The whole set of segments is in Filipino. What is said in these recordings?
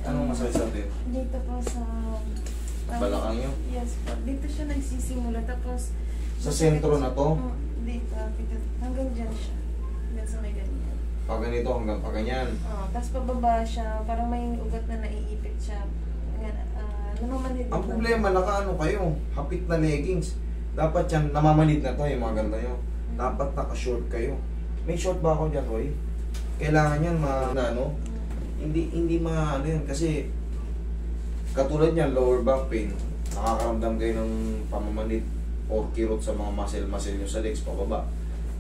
Anong masakit sa atin? Dito po sa... Balakang nyo? Yes po. Dito siya nagsisimula. Tapos... Sa sentro na to? Dito. Hanggang dyan siya. Hanggang sa may ganyan. Pag ganito hanggang pa ganyan. Tapos pababa siya. Parang may ugat na naiipit siya. Namamanid. Ang problema, nakaano kayo? Hapit na leggings. Dapat yan, namamanid na to yung mga ganda nyo. Dapat naka-short kayo. May short ba ako dyan, Roy? Kailangan yan ano? Hindi ano yan. Kasi katulad yan, lower back pain. Nakakaramdam kayo ng pamamanid or kirot sa mga muscle nyo sa legs pababa.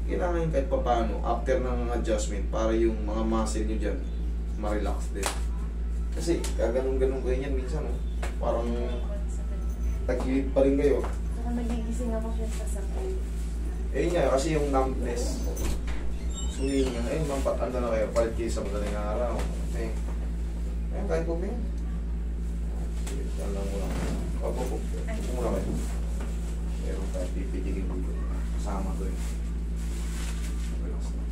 Kailangan yun kahit paano, after ng adjustment, para yung mga muscle nyo dyan, ma-relax din. Kasi gaganong-ganong kayo yan minsan, no? Parang tagilid pa rin kayo. Saka nagigising ako siya sa sakay. Eh nga, kasi yung numbness. Sulihin nga, mampatanda na kayo, palit kayo sa madaling araw. Eh, kahit po ba yun? Yan lang mo lang. Opo. Muna kayo. Meron tayo pipigilin dito. Kasama to yun. Relax na.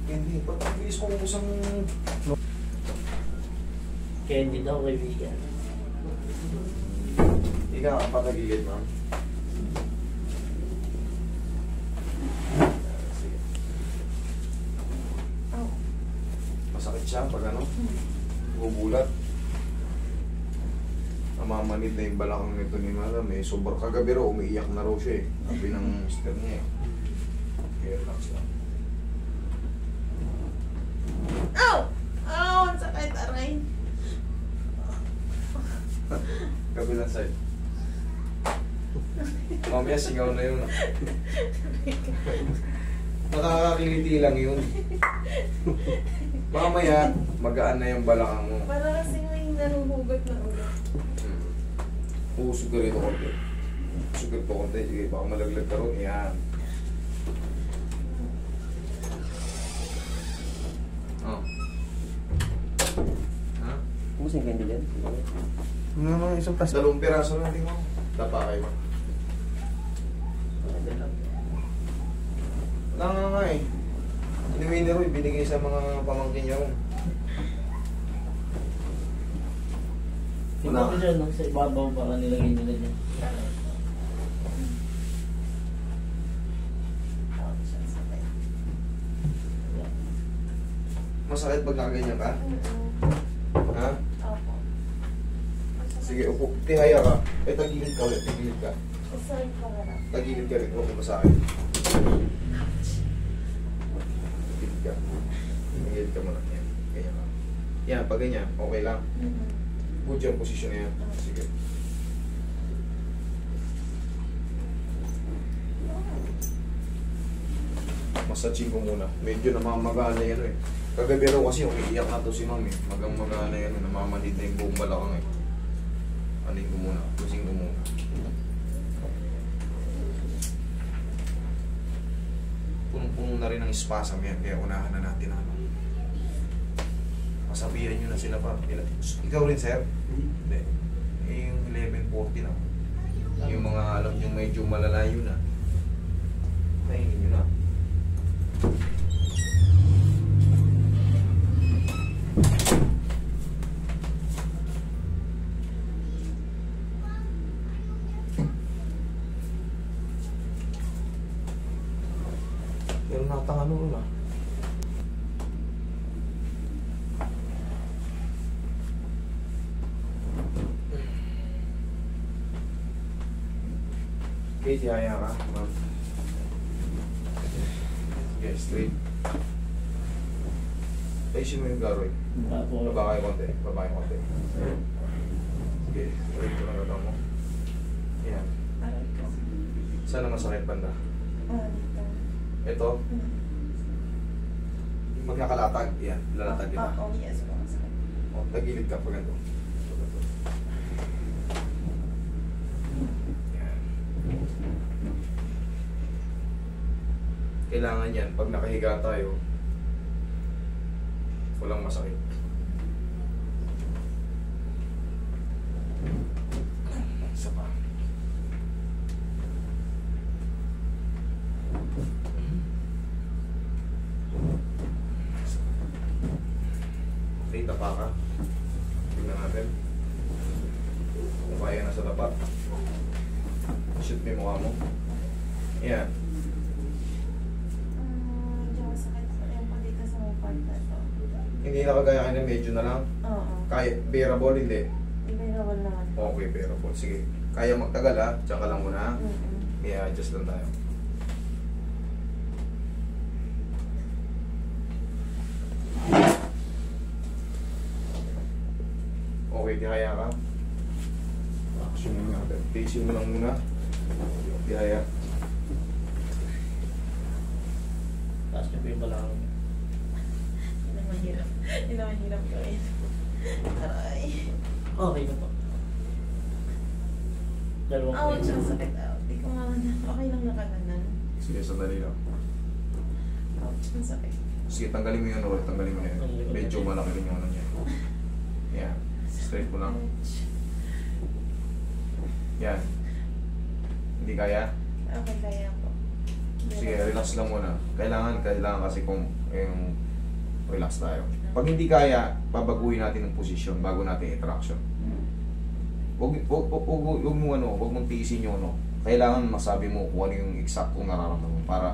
Hindi. Ba't ang bilis mo usang... Candy daw, kaibigan. Ikaw ang patagigid, ma'am. Sige. Masakit siya pag ano? Bubulat. Namamanid na yung balakang nito ni Madam. Sobrang kagabi raw, umiiyak na raw siya eh. Sabi ng mister niya eh. Okay, relax lang. Ang sakit, aray. Kabilang side. Mamaya singaw na yun. Nakakakiliti lang yun. Mamaya, magaan na yung balakang mo. Para kasi may nanuhugot na ulit. Usog ka rin o konti. Usog ka rin o konti. Sige, baka malaglag ka rin. Yan. Oh. Ha? Kumusta yung candy dyan? Ano isang plastic? Dalawang piraso lang din mo. Tapa kayo. Wala nga eh. Inuwi ni Roy, binigay sa mga pamangkin niya ron. Tingnan ko dyan, sa ibabaw baka nilagay nila dyan. Masakit pag nakaganyan ka? Ha? Opo. Sige, upo. Tihaya ka. Eh, tagilid ka ulit. Tagilid ka. Sorry po nga. Tagilid ka rin. Huwag ko masakit. Tagilid ka. Tagilid ka muna. Yan. Ganyan ka. Yan, pag ganyan, okay lang. Good yung position na yan. Sige. Massaging ko muna. Medyo namamagana yan eh. Kagabi raw kasi umiiyak na to si ma'am eh. Magang-magana yan. Namamanid na yung buong balakang eh. Anin ko muna. Pusing ko muna. Punong-puno na rin ang spasm yan. Kaya unahan na natin ano. Masabihan nyo na sila pa. Ikaw rin, sir? Hindi. Eh, yung 11:40 na. Yung mga alam nyo medyo malalayo na. Tahingin nyo na. Pero natangano nun ah. Okay, tihaya ka, ma'am. Okay, straight. Ayusin mo yung garoy. Baba kayo konti. Baba kayo konti. Okay, straight ko na natang mo. Yan. Saan ang masakit banda? Ito. Pag nakalatag, yan. Lalatag din. Oh, yes. O, tagilid ka pag ganito. Kailangan yan, pag nakahiga tayo, walang masakit. Isa pa. Okay, tapa ka. Tingnan natin. Kung kaya na sa tapat. Shoot mo yung mukha mo. Yan. Medyo masakit pa rin po dito sa may part na to. Hindi na kagaya kayo, medyo na lang. Oo. Kaya, bearable, hindi. Iba-iba naman. Okay, bearable. Sige. Kaya magtagal ha. Tsaka lang muna. Kaya adjust lang tayo. Okay, tihaya ka. Action mo natin. Pacing mo lang muna. Tihaya. Taas niyo po yung balakang. Yun ang mahirap. Yun ang mahirap gawin. Aray. Okay na po. Dalawang Ouch, ang sakit. Di ko nga na. Okay lang nakaganan. Sige, sandali lang. Ouch, ang sakit. Sige, tanggalin mo yun ulit. Tanggalin mo na yun. Medyo malaki rin yung ano niya. Yan. Straight mo lang. Ouch. Yan. Hindi kaya? Okay, kaya po. Sige, relax lang muna. Kailangan kasi kung yung relax tayo. Pag hindi kaya, babaguhin natin ang posisyon bago natin i-traction. Huwag mong tiisin yung ano. Kailangan masabi mo kung ano yung eksaktong nararamdaman mo para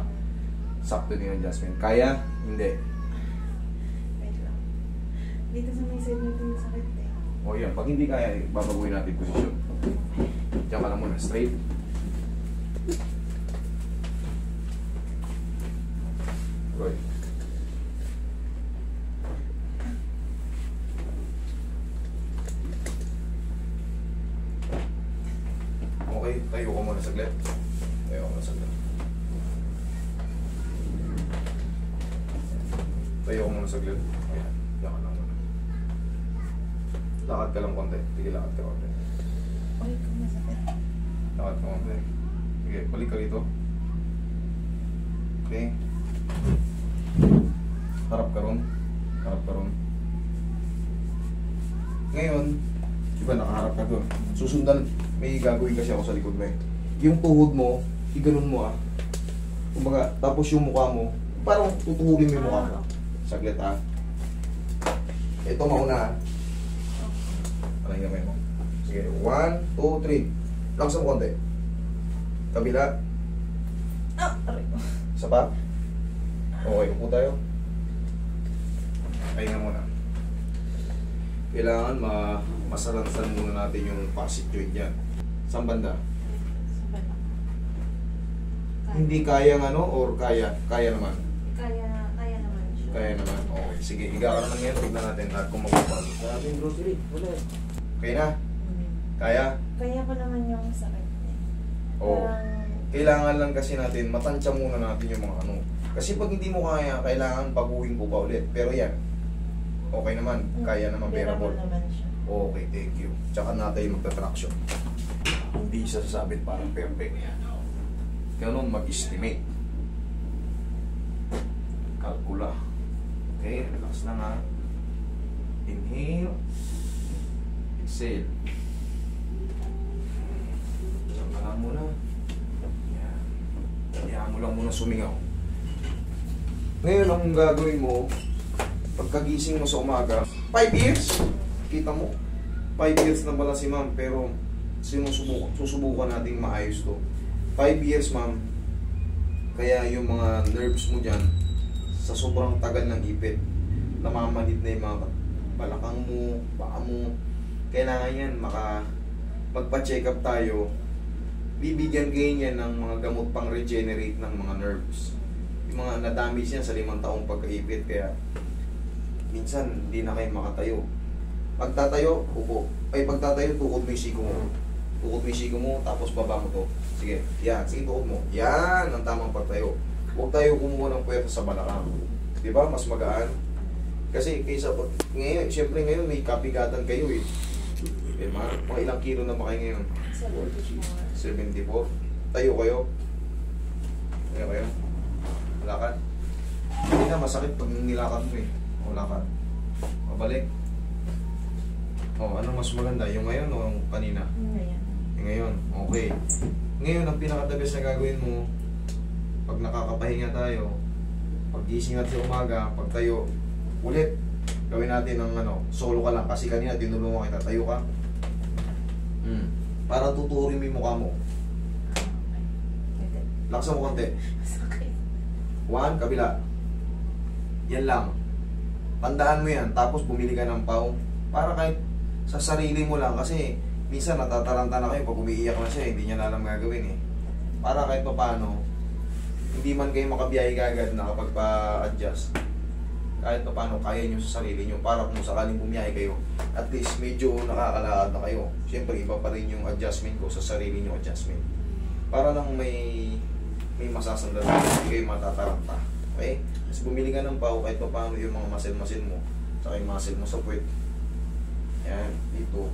sakto din yung adjustment. Kaya? Hindi. Wait lang. Dito sa may side nito masakit eh. O yan, pag hindi kaya, babaguhin natin yung posisyon. Diyan ka lang muna, straight. Roy. Okay, tayo ka muna saglit. Tayo ka muna saglit. Tayo ka muna saglit. Ayan, diyan ka lang muna. Lakad ka lang konti. Sige, lakad ka konti. Uy, kung masakit. Lakad ka konti. Sige, balik ka rito. Okay. Harap ka ron. Harap ka ron. Ngayon, diba nakaharap ka doon. Susundan, may gagawin kasi ako sa likod mo eh. Yung tuhod mo, iganon mo ah. Kumbaga, tapos yung mukha mo, parang tutuhulin mo yung mukha mo. Saglit ah. Ito mauna ah. Ano yung gamay mo? Sige, 1, 2, 3. Laksan mo konti. Kabila. Ah, aray ko. Isa pa? Okay, upo tayo. Pahinga muna. Kailangan masalansan muna natin yung facet joint yan. Saan banda? Sabat. Hindi kayang ano or kaya? Kaya naman. Kaya naman siya. Kaya naman. Okay, sige. Higa ka naman ngayon. Tignan natin lahat kung magpapagod. Grabe yung grocery. Wala. Okay na? Kaya? Kaya ko naman yung sakit eh. Oo. Parang, Kailangan lang kasi natin, matansya muna natin yung mga ano. Kasi pag hindi mo kaya, kailangan baguhin ko pa ulit. Pero yan, okay naman. Kaya naman, bearable. naman siya. Okay, thank you. Tsaka natin magta-traction. Hindi siya sasabit parang perfect. Ganun mag-estimate. Kalkula. Okay, relax lang ha. Inhale. Exhale. Diyan ka lang muna. Yan. Hayaan mo lang muna sumingaw. Ngayon, ang gagawin mo, pagkagising mo sa umaga, 5 years, kita mo, 5 years na pala si ma'am, pero susubukan natin maayos to. 5 years ma'am, kaya yung mga nerves mo dyan, sa sobrang tagal ng ipit, namamanid na yung mga balakang mo, paa mo, kailangan yan, magpa-check up tayo, bibigyan kayo niyan ng mga gamot pang regenerate ng mga nerves. Yung mga na-damage yan sa 5 taong pagkaipit, kaya minsan hindi na kayo makatayo. Pagtatayo, upo. Ay, pagtatayo, tukod mo yung siko mo. Tukod mo yung siko mo, tapos baba mo to. Sige, yan. Sige, tukod mo. Yan ang tamang pagtayo. Huwag tayo kumuha ng puwersa sa balakang. Di ba? Mas magaan. Kasi kaysa ngayon, siyempre ngayon may kapigatan kayo eh. Mga ilang kilo na ba kayo ngayon? 74. Tayo kayo. Tayo kayo. Lakad. Hindi na masakit pag nilakad mo eh. O lakad. Mabalik. O ano mas maganda? Yung ngayon o yung kanina? Ngayon. Yung ngayon. Okay. Ngayon ang pinaka-the best na gagawin mo, pag nakakapahinga tayo, pag gising natin sa umaga, pag tayo, ulit, Gawin natin ng ano, solo ka lang. Kasi kanina tinulungan kita. Tayo ka. Para tuturin mo yung mukha mo. Laksan mo konti. Sakit. 1, kabila. Yan lang. Tandaan mo yan. Tapos bumili ka ng pau. Para kahit sa sarili mo lang. Kasi minsan natataranta na kayo. Pag umiiyak na siya, hindi niya na alam gagawin eh. Para kahit pa paano, hindi man kayo makabiyahe agad na kapag pa-adjust. Kahit pa paano, kaya nyo sa sarili nyo. Para kung sakaling bumiyahe kayo, at least medyo nakakalakad na kayo. Siyempre, iba pa rin yung adjustment ko sa sarili nyo adjustment. Para lang may masasandalan, hindi kayo matataranta. Okay? Tapos bumili ka ng pau, kahit pa paano yung mga muscle mo, saka yung muscle mo sa puwet. Yan, dito,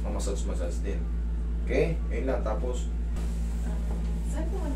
mamasage din. Okay? Ayun lang, tapos Saan po